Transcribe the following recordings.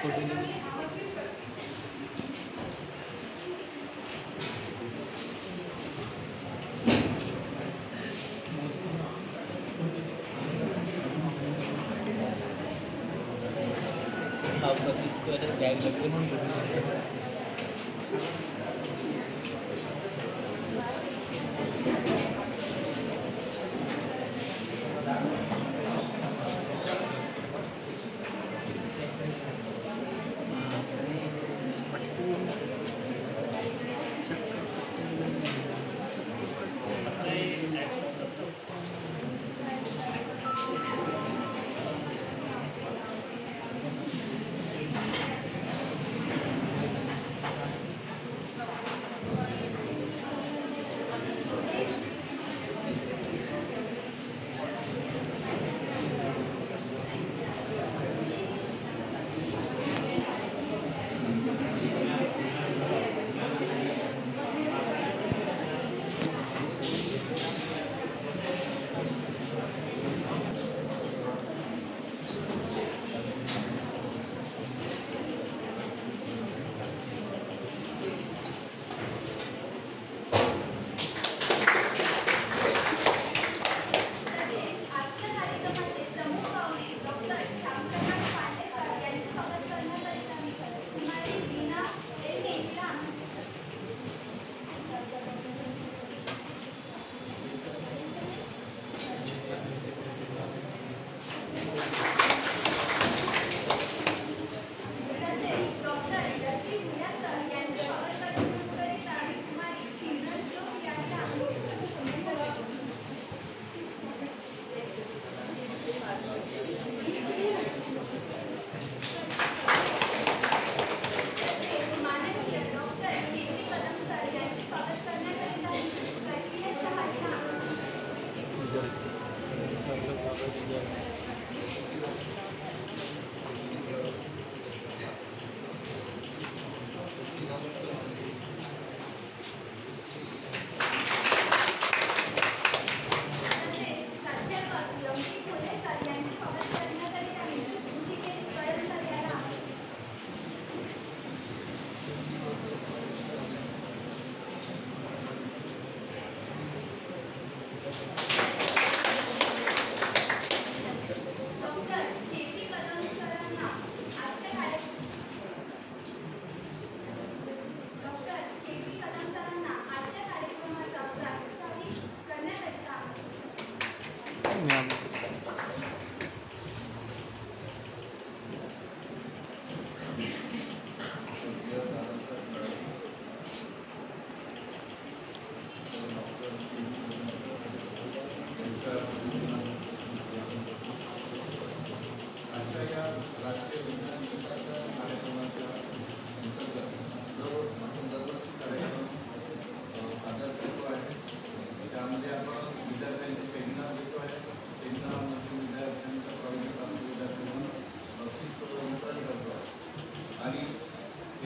Bag लगे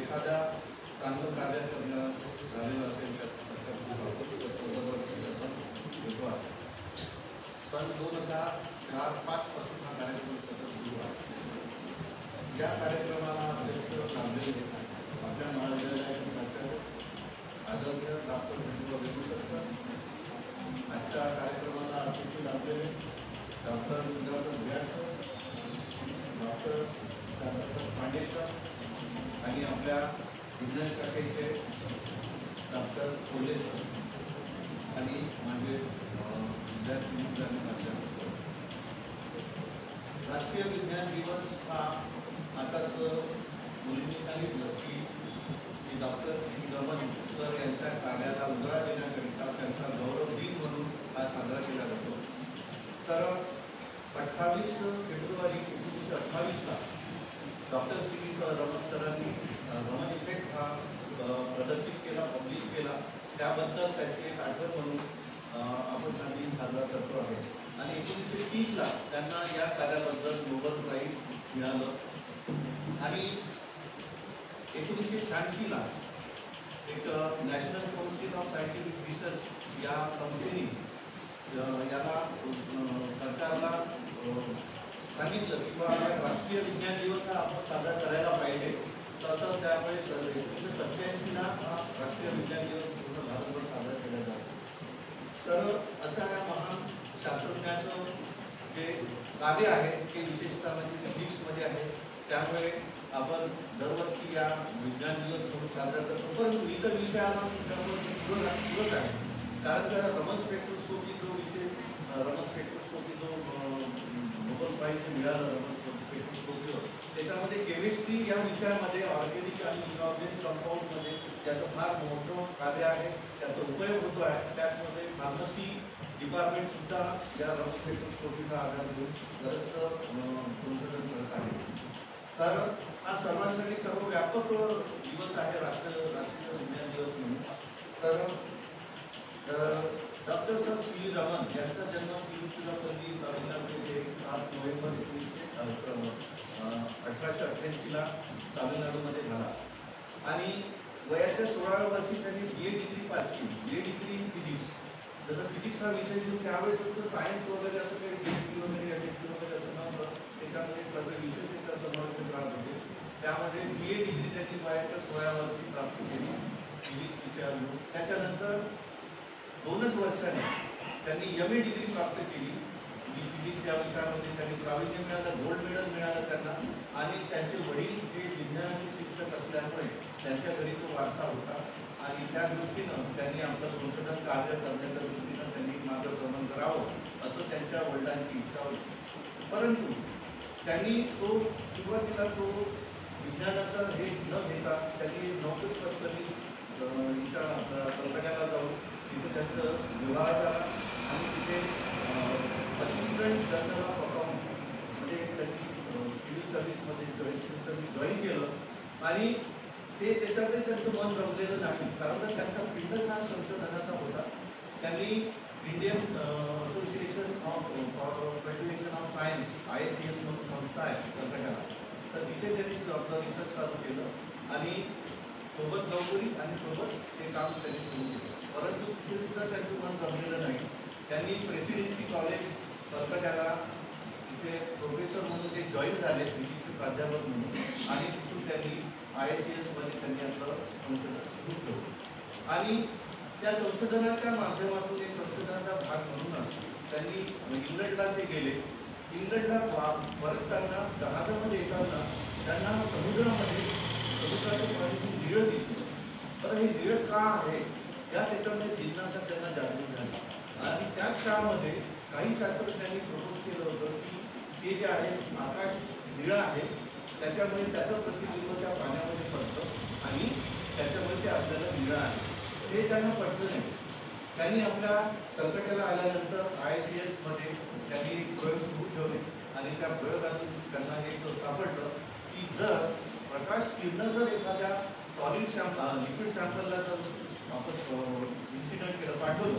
एखाद्या चांगलं कार्य झालेलं असेल घेतो आहे. सन 2004-05 पासून हा कार्यक्रम सतत सुरू आहे. या कार्यक्रमाला अध्यक्ष लाभलेले आपल्या महाविद्यालयाचे प्राचार्य आदरणीय डॉक्टर वेणुगोपाल सर, आजच्या कार्यक्रमाला अतिथी लाभलेले डॉक्टर सुधाकर भुयार सर, डॉक्टर पांडे सर आणि आपल्या विज्ञान शाखेचे डॉक्टर कोल्हे सर आणि माझे विद्यार्थी. राष्ट्रीय विज्ञान दिवस हा आताच मुलींनी सांगितलं की Shri doctor C Raman sir यांच्या कार्याला उजाळा देण्याकरिता त्यांचा गौरव दिन म्हणून हा साजरा केला जातो. तर 28 फेब्रुवारी 1928ला डॉक्टर सी रमन सरांनी रमन इफेक्ट हा प्रदर्शित केला, पब्लिश केला. त्याबद्दल त्याची एक आठवण म्हणून आपण हा दिन साजरा करतो आहे. आणि 1930ला त्यांना या कार्याबद्दल नोबेल प्राईज मिळालं. आणि 1986ला एक national council of scientific research या संस्थेने याला सरकारला सांगितलं की बाबा राष्ट्रीय विज्ञान दिवस हा आपण साजरा करायला पाहिजे. तसं त्यामुळे 1987ला हा राष्ट्रीय विज्ञान दिवस पूर्ण भारतभर साजरा केला जातो. तर अशा या महान शास्त्रज्ञाचं जे कार्य आहे ते विशेषतः म्हणजे फिजिक्समध्ये आहे. त्यामुळे आपण दरवर्षी या विज्ञान दिवस म्हणून साजरा करतो. परंतु इतर विषयाला सुद्धा पूरक आहे. कारण का रमन स्पेक्ट्रोस्कोपी जो विषय रमन स्पेक्ट्रोस्कोपी जो नोबेल प्राइज मिळालं रमन स्पेक्ट्रोस्कोपीवर, त्याच्यामध्ये केमिस्ट्री या विषयामध्ये ऑर्गॅनिक आणि इनऑर्गॅनिक कंपाऊंडमध्ये त्याचं फार मोठं कार्य आहे. त्याचा उपयोग होतो आहे. त्याचमध्ये फार्मसी डिपार्टमेंट सुद्धा या रमन स्पेक्ट्रोस्कोपीचा आधार घेऊन बरंचसं संशोधन करत आहे. तर हा सर्वांसाठी सर्वव्यापक दिवस आहे राष्ट्रीय विज्ञान दिवस म्हणून. तर डॉक्टर सर सी रमन यांचा जन्म तिरुचिरापल्ली तामिळनाडू येथे 7 नोव्हेंबर 1888ला तामिळनाडूमध्ये झाला आणि वयाच्या 16व्या वर्षी त्यांनी BA डिग्री पास केली. BA degree in physics. जसं फिजिक्स हा विषय घेऊन त्यावेळेस असं सायन्स वगैरे असं काही BSc वगैरे MSc वगैरे असं नव्हतं. त्याच्यामध्ये सर्व विषय त्याचा समावेश राहत होते. त्यामध्ये BA डिग्री त्यांनी वयाच्या 16व्या वर्षी प्राप्त केली फिजिक्स विषयावर. त्याच्यानंतर 2च वर्षांनी त्यांनी MA डिग्री प्राप्त केली. फिजिक्स या विषयामध्ये त्यांनी प्रावीण्य मिळालं, गोल्ड मेडल मिळालं त्यांना. आणि त्यांचे वडील हे विज्ञानाचे शिक्षक असल्यामुळे त्यांच्या घरी तो वारसा होता आणि त्या दृष्टीनं त्यांनी आपलं संशोधन कार्य करण्याच्या दृष्टीनं त्यांनी मार्गक्रमण करावं असं त्यांच्या वडिलांची इच्छा होती. परंतु त्यांनी तो सुरुवातीला तो विज्ञानाचा हे न घेता त्यांनी नोकरी पत्करली. कलकत्त्याला जाऊन तिथे त्यांचं विवाह झाला आणि तिथे असिस्टंट जनरल ऑफ अकाउंट म्हणजे त्यांनी सिव्हिल सर्व्हिसमध्ये सिव्हिल सर्व्हिस जॉईन केलं आणि ते त्याच्यातही त्यांचं मन रमलेलं नाही. कारण त्यांचा बिझनेस हा संशोधनाचा होता. त्यांनी Indian association of federation of science ISCS म्हणून संस्था आहे कलकत्त्याला. तर तिथे त्यांनी आपलं रिसर्च चालू केलं आणि सोबत नोकरी आणि सोबत ते काम त्यांनी सुरू केलं. परंतु तिथे सुद्धा त्यांचं मन रमलेलं नाही. त्यांनी प्रेसिडेन्सी कॉलेज कलकत्त्याला तिथे प्रोफेसर म्हणून ते जॉईन झाले, फिजिक्सचे प्राध्यापक म्हणून. आणि तिथून त्यांनी ISCS मध्ये त्यांनी आपलं संशोधन सुरू ठेवलं आणि त्या संशोधनाच्या माध्यमातून एक संशोधनाचा भाग म्हणूनच त्यांनी इंग्लंडला ते गेले. इंग्लंडला परतताना जहाजामध्ये येताना त्यांना समुद्राचं पाणी निळं दिसलं. तर हे निळं का आहे या त्याच्यामध्ये जिज्ञासा त्यांना जागृत झाली आणि त्याच काळामध्ये काही शास्त्रज्ञांनी प्रपोज केलं होतं की ते जे आहे आकाश निळं आहे त्याच्यामुळे त्याचं प्रतिबिंब त्या पाण्यामध्ये पडतं आणि त्याच्यामुळे ते आपल्याला निळं आहे. हे त्यांना पटलं नाही. त्यांनी आपल्या कलकत्त्याला आल्यानंतर ISCS मध्ये त्यांनी प्रयोग सुरू ठेवले आणि त्या प्रयोगातून त्यांना एक सापडलं की जर प्रकाश किरण जर एखाद्या सॉलिड लिक्विड सॅम्पलला जर आपण इन्सिडेंट केलं पाठवलं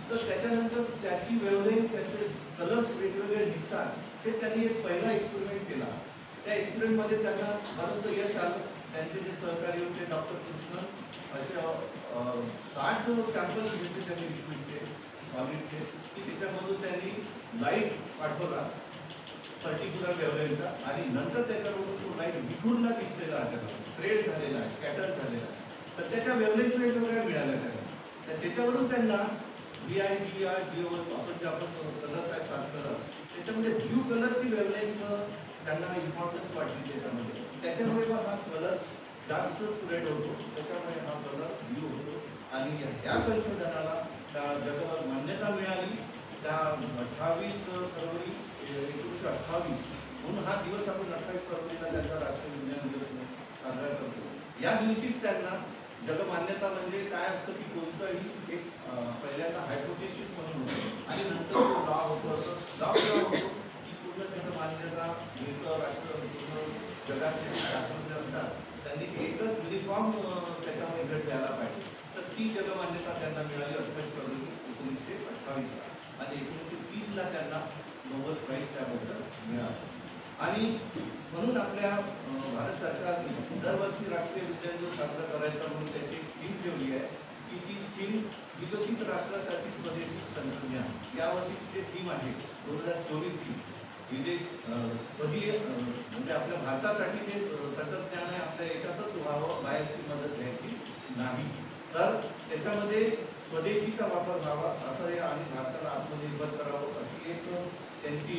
तर त्याच्यानंतर त्याची वेव्हलेंथ त्याचे कलर्स वेगवेगळे निघतात. हे त्यांनी एक पहिला एक्सपेरिमेंट केला. त्या एक्सपेरिमेंटमध्ये त्यांना बरंचसं यश आलं. त्यांचे जे सहकारी होते डॉक्टर कृष्णन असे 60 सॅम्पल्स घेतले त्यांनी लिक्विडचे सॉलिडचे की त्याच्यामधून त्यांनी लाईट पाठवला पर्टिक्युलर वेव्हलेंथचा आणि नंतर त्याच्यामधून तो लाईट विखुरला दिसलेला आहे, स्प्रेड झालेला आहे, स्कॅटर झालेला आहे. तर त्याच्या वेव्हलेंथ वेगवेगळ्या मिळाल्या त्यांना. तर त्याच्यावरून त्यांना BIGR आपण जे कलर्स आहे 7 कलर त्याच्यामध्ये ब्ल्यू कलरची वेव्हलेंथ त्यांना इम्पॉर्टन्स वाटली त्याच्यामध्ये. त्याच्यामुळे मग हा कलर जास्त स्प्रेड होतो, त्याच्यामुळे हा कलर ब्ल्यू होतो आणि या संशोधनाला त्या जगात मान्यता मिळाली. त्या 28 फरवरी 1928 म्हणून हा दिवस आपण 28 फरवरीला त्यांचा राष्ट्रीय विज्ञान दिवस म्हणून साजरा करतो. या दिवशीच त्यांना जगमान्यता म्हणजे काय असतं की कोणतंही एक पहिल्यांदा हायपोथेसिस म्हणून होतं आणि नंतर तो लॉ होतो. लॉ केव्हा होतो की पूर्ण जगमान्यता मिळतं. राष्ट्र पूर्ण जगातले शास्त्रज्ञ असतात त्यांनी एकच युनिफॉर्म त्याच्यामध्ये घट द्यायला पाहिजे. तर ती जगमान्यता त्यांना मिळाली 28 फरवरी 1928ला आणि 1930ला त्यांना नोबेल प्राइज त्याबद्दल मिळालं. आणि म्हणून आपल्या भारत सरकारने दरवर्षी राष्ट्रीय विज्ञान दिवस साजरा करायचा म्हणून त्याची थीम ठेवली आहे की ती थीम विकसित राष्ट्रासाठी स्वदेशी तंत्रज्ञान. यावर्षीची जी थीम आहे 2024ची कधी म्हणजे आपल्या भारतासाठी जे तंत्रज्ञान आहे आपल्या याच्यातच व्हावं, बाहेरची मदत घ्यायची नाही. तर त्याच्यामध्ये स्वदेशीचा वापर व्हावा असं हे आणि भारताला आत्मनिर्भर करावं अशी एक त्यांची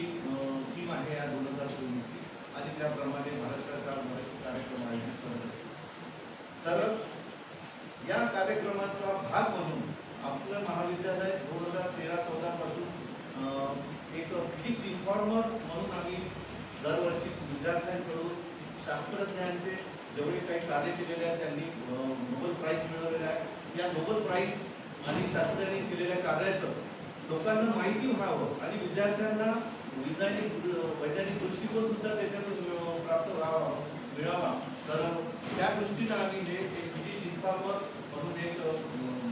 थीम आहे या 2024ची आणि त्याप्रमाणे भारत सरकार बरेचसे कार्यक्रम आयोजित करत असते. तर या कार्यक्रमाचा भाग म्हणून आपलं महाविद्यालय 2013-14 पासून एक फिजिक्स इन्फॉर्मर म्हणून आम्ही दरवर्षी विद्यार्थ्यांकडून शास्त्रज्ञांचे जेवढे काही कार्य केलेले आहेत त्यांनी नोबेल प्राईज मिळवलेलं आहे. या नोबेल प्राईज आणि शास्त्रज्ञांनी केलेल्या कार्याचं लोकांना माहिती व्हावं आणि विद्यार्थ्यांना वैज्ञानिक दृष्टिकोन सुद्धा त्याच्यातून प्राप्त व्हावा मिळावा. तर त्या दृष्टीनं आम्ही हे एक फिजिक्स इन्फॉर्मर म्हणून एक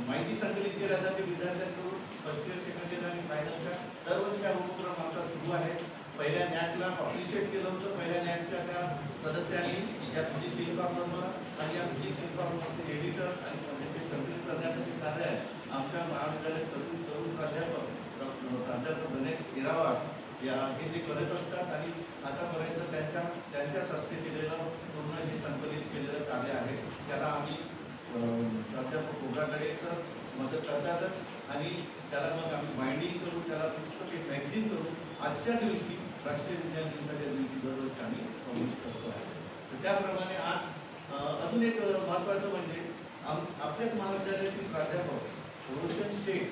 माहिती संकलित केल्या जाते विद्यार्थ्यांकडून फर्स्ट इयर, सेकंड इयर आणि फायनलच्या. दरवर्षी हा उपक्रम आमचा सुरू आहे. पहिल्या नॅकला अप्रिशिएट केलं होतं. पहिल्या नॅकच्या त्या सदस्यांनी या फिजिक्स इन्फॉर्मरला आणि या फिजिक्स इन्फॉर्मरचे एडिटर आणि ते संकलित करण्याचं जे कार्य आहे आमच्या महाविद्यालयात तरुण प्राध्यापक गणेश गिरावार या हे ते करत असतात आणि आतापर्यंत त्यांच्याच हस्ते केलेलं पूर्ण हे संकलित केलेलं कार्य आहे. त्याला आम्ही प्राध्यापक ओघाकडे सर मदत करतातच आणि त्याला मग आम्ही बाइंडिंग करून त्याला पुस्तक एक मॅगझिन करून आजच्या दिवशी राष्ट्रीय विज्ञान दिवसाच्या दिवशी दरवर्षी आम्ही पब्लिश करतो आहे. तर त्याप्रमाणे आज अजून एक महत्त्वाचं म्हणजे आपल्याच महाविद्यालयातील प्राध्यापक रोशन शेख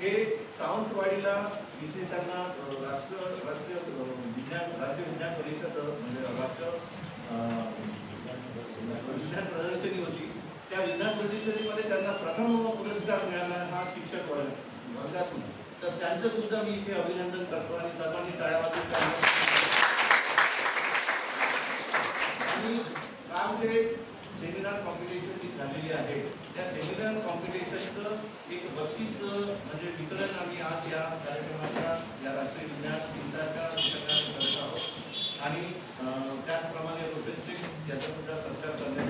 हे सावंतवाडीला इथे त्यांना राज्य विज्ञान परिषद म्हणजे राज्य विज्ञान प्रदर्शनी होती. त्या विज्ञान प्रदर्शनीमध्ये त्यांना प्रथम पुरस्कार मिळाला हा शिक्षक वर्गातून. तर त्यांचं सुद्धा मी इथे अभिनंदन करतो आणि सर्वांनी टाळ्या वाजवून आणि काल जे सेमिनार कॉम्पिटिशन जी झालेली आहे त्या सेमिनार कॉम्पिटिशनचं एक बक्षीस म्हणजे वितरण आम्ही आज या कार्यक्रमाच्या या राष्ट्रीय विज्ञान दिवसाच्या करत आहोत आणि त्याचप्रमाणे रोशन शेख याचा सुद्धा सत्कार करण्यात